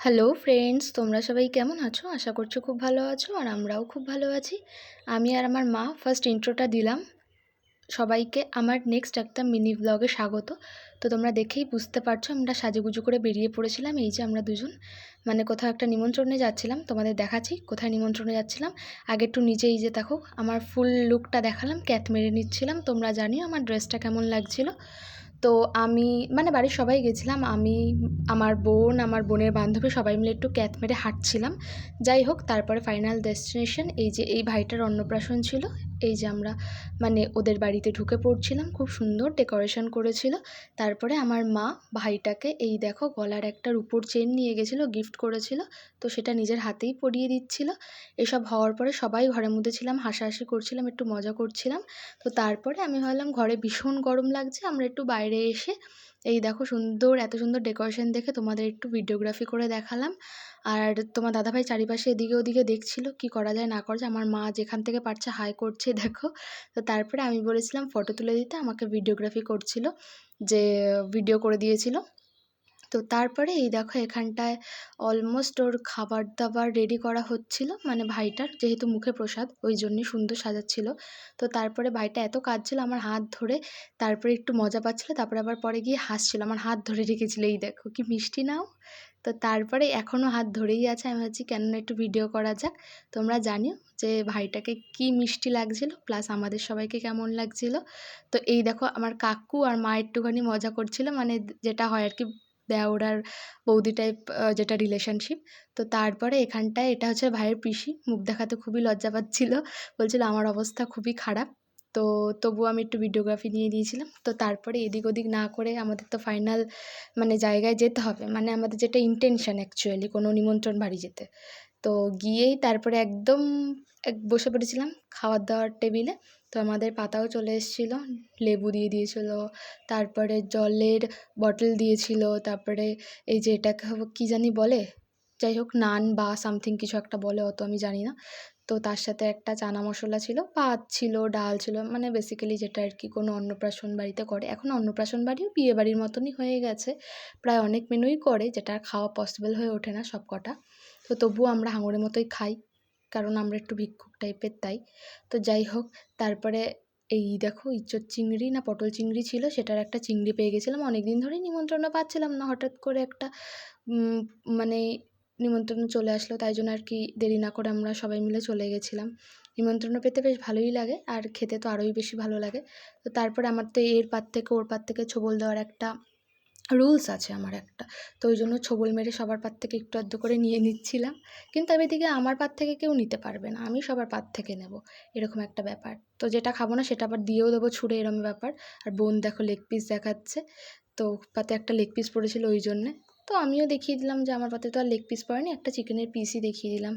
Hello friends, তোমরা সবাই কেমন আছো? আশা করছো খুব ভালো আছো, আর আমরাও খুব ভালো আছি। আমি আর আমার মা ফার্স্ট ইন্ট্রোটা দিলাম সবাইকে আমার নেক্সট একটা মিনি ব্লগে স্বাগত। তো তোমরা দেখেই বুঝতে পারছো আমরা সাজুগুজু করে বেরিয়ে পড়েছিলাম। এই যে আমরা দুজন মানে কোথাও একটা নিমন্ত্রণে যাচ্ছিলাম, তোমাদের দেখাচ্ছি কোথায় নিমন্ত্রণে যাচ্ছিলাম। আগে একটু নিজেই যে দেখো আমার ফুল লুকটা দেখালাম, ক্যাত মেরে নিচ্ছিলাম। তোমরা জানিও আমার ড্রেসটা কেমন লাগছিল। তো আমি মানে বাড়ির সবাই গেছিলাম, আমি, আমার বোন, আমার বোনের বান্ধবী সবাই মিলে একটু ক্যাত মেরে হাঁটছিলাম। যাই হোক, তারপরে ফাইনাল ডেস্টিনেশন এই যে এই ভাইটার অন্নপ্রাশন ছিল। এই যে আমরা মানে ওদের বাড়িতে ঢুকে পড়ছিলাম, খুব সুন্দর ডেকোরেশন করেছিল। তারপরে আমার মা ভাইটাকে এই দেখো গলার একটা রূপোর চেন নিয়ে গেছিলো, গিফট করেছিল। তো সেটা নিজের হাতেই পরিয়ে দিচ্ছিল। এসব হওয়ার পরে সবাই ঘরের মধ্যে ছিলাম, হাসাহাসি করছিলাম, একটু মজা করছিলাম। তো তারপরে আমি ভাবলাম ঘরে ভীষণ গরম লাগছে, আমরা একটু বাইরে এসে এই দেখো সুন্দর, এত সুন্দর ডেকোরেশন দেখে তোমাদের একটু ভিডিওগ্রাফি করে দেখালাম। আর তোমার দাদাভাই চারিপাশে এদিকে ওদিকে দেখছিল কি করা যায় না করা যায়। আমার মা যেখান থেকে পারছে হাই করছে দেখো। তো তারপরে আমি বলেছিলাম ফটো তুলে দিতে, আমাকে ভিডিওগ্রাফি করছিল, যে ভিডিও করে দিয়েছিল। তো তারপরে এই দেখো এখানটায় অলমোস্ট ওর খাবার দাবার রেডি করা হচ্ছিল, মানে ভাইটার যেহেতু মুখে প্রসাদ ওই জন্যই সুন্দর সাজাচ্ছিল। তো তারপরে ভাইটা এত কাঁদছিল আমার হাত ধরে, তারপরে একটু মজা পাচ্ছিল, তারপরে আবার পরে গিয়ে হাসছিল, আমার হাত ধরে রেখেছিল। এই দেখো কি মিষ্টি নাও। তো তারপরে এখনও হাত ধরেই আছে। আমি ভাবছি কেন না একটু ভিডিও করা যাক। তোমরা জানিও যে ভাইটাকে কি মিষ্টি লাগছিল, প্লাস আমাদের সবাইকে কেমন লাগছিল। তো এই দেখো আমার কাকু আর মা একটুখানি মজা করছিল, মানে যেটা হয় আর কি, দেওর আর বৌদি টাইপ, যেটা রিলেশনশিপ। তো তারপরে এখানটায় এটা হচ্ছে ভাইয়ের পিসি, মুখ দেখাতে খুবই লজ্জা পাচ্ছিল, বলছিল আমার অবস্থা খুবই খারাপ। তো তবুও আমি একটু ভিডিওগ্রাফি নিয়ে দিয়েছিলাম। তো তারপরে এদিক ওদিক না করে আমাদের তো ফাইনাল মানে জায়গায় যেতে হবে, মানে আমাদের যেটা ইন্টেনশন অ্যাকচুয়ালি কোনো নিমন্ত্রণ বাড়ি যেতে। তো গিয়েই তারপরে একদম বসে পড়েছিলাম খাওয়ার দাওয়ার টেবিলে। তো আমাদের পাতাও চলে এসেছিলো, লেবু দিয়ে দিয়েছিলো, তারপরে জলের বটল দিয়েছিল, তারপরে এই যে এটাকে কী জানি বলে, যাই হোক নান বা সামথিং কিছু একটা বলে, অত আমি জানি না। তো তার সাথে একটা চানা মশলা ছিল, ভাত ছিল, ডাল ছিল, মানে বেসিক্যালি যেটা আর কি কোনো অন্নপ্রাশন বাড়িতে করে। এখন অন্নপ্রাশন বাড়িও বিয়ে বাড়ির মতনই হয়ে গেছে, প্রায় অনেক মেনুই করে, যেটা খাওয়া পসিবল হয়ে ওঠে না সব কটা। তো তবুও আমরা হাঙরের মতোই খাই, কারণ আমরা একটু ভিক্ষুক টাইপের তাই। তো যাই হোক, তারপরে এই দেখো ইঁচড় চিংড়ি না পটল চিংড়ি ছিল, সেটার একটা চিংড়ি পেয়ে গেছিলাম। অনেক দিন ধরেই নিমন্ত্রণও পাচ্ছিলাম না, হঠাৎ করে একটা মানে নিমন্ত্রণ চলে আসলো, তাই জন্য আর কি দেরি না করে আমরা সবাই মিলে চলে গেছিলাম। নিমন্ত্রণ পেতে বেশ ভালোই লাগে, আর খেতে তো আরোই বেশি ভালো লাগে। তো তারপরে আমার তো এর পাত থেকে ওর পাত থেকে ছোবল দেওয়ার একটা রুলস আছে আমার একটা। তো ওই জন্য ছোবল মেরে সবার পাত থেকে একটু আধটু করে নিয়ে নিচ্ছিলাম। কিন্তু এদিকে আমার পাত থেকে কেউ নিতে পারবে না, আমি সবার পাত থেকে নেব, এরকম একটা ব্যাপার। তো যেটা খাবো না সেটা আবার দিয়েও দেবো ছুঁড়ে, এরকম ব্যাপার। আর বোন দেখো লেগ পিস দেখাচ্ছে, তো পাতে একটা লেগ পিস পড়েছিল ওই জন্যে। তো আমিও দেখিয়ে দিলাম যে আমার পাতে তো আর লেগ পিস পড়েনি, একটা চিকেনের পিসই দেখিয়ে দিলাম।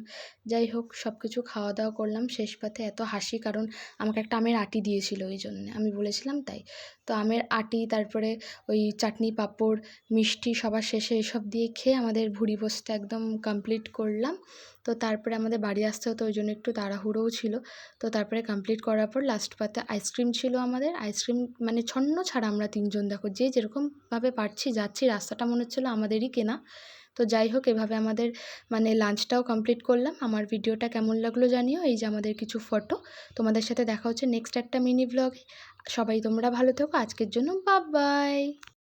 যাই হোক, সব কিছু খাওয়া দাওয়া করলাম, শেষ পাতে এত হাসি, কারণ আমাকে একটা আমের আঁটি দিয়েছিল ওই জন্যে, আমি বলেছিলাম তাই। তো আমের আঁটি, তারপরে ওই চাটনি পাঁপড় মিষ্টি সবার শেষে এসব দিয়ে খেয়ে আমাদের ভুঁড়ি ভোজটা একদম কমপ্লিট করলাম। তো তারপরে আমাদের বাড়ি আসতে হতো, ওই জন্য একটু তাড়াহুড়োও ছিল। তো তারপরে কমপ্লিট করার পর লাস্ট পাতে আইসক্রিম ছিল আমাদের। আইসক্রিম মানে ছন্ন ছাড়া আমরা তিনজন দেখো যে যেরকমভাবে পারছি যাচ্ছি, রাস্তাটা মনে হচ্ছিলো আমাদেরই কেনা। তো যাই হোক, এভাবে আমাদের মানে লাঞ্চটাও কমপ্লিট করলাম। আমার ভিডিওটা কেমন লাগলো জানিও। এই যে আমাদের কিছু ফটো, তোমাদের সাথে দেখা হচ্ছে নেক্সট একটা মিনি ব্লগে। সবাই তোমরা ভালো থেকো, আজকের জন্য বাই বাই।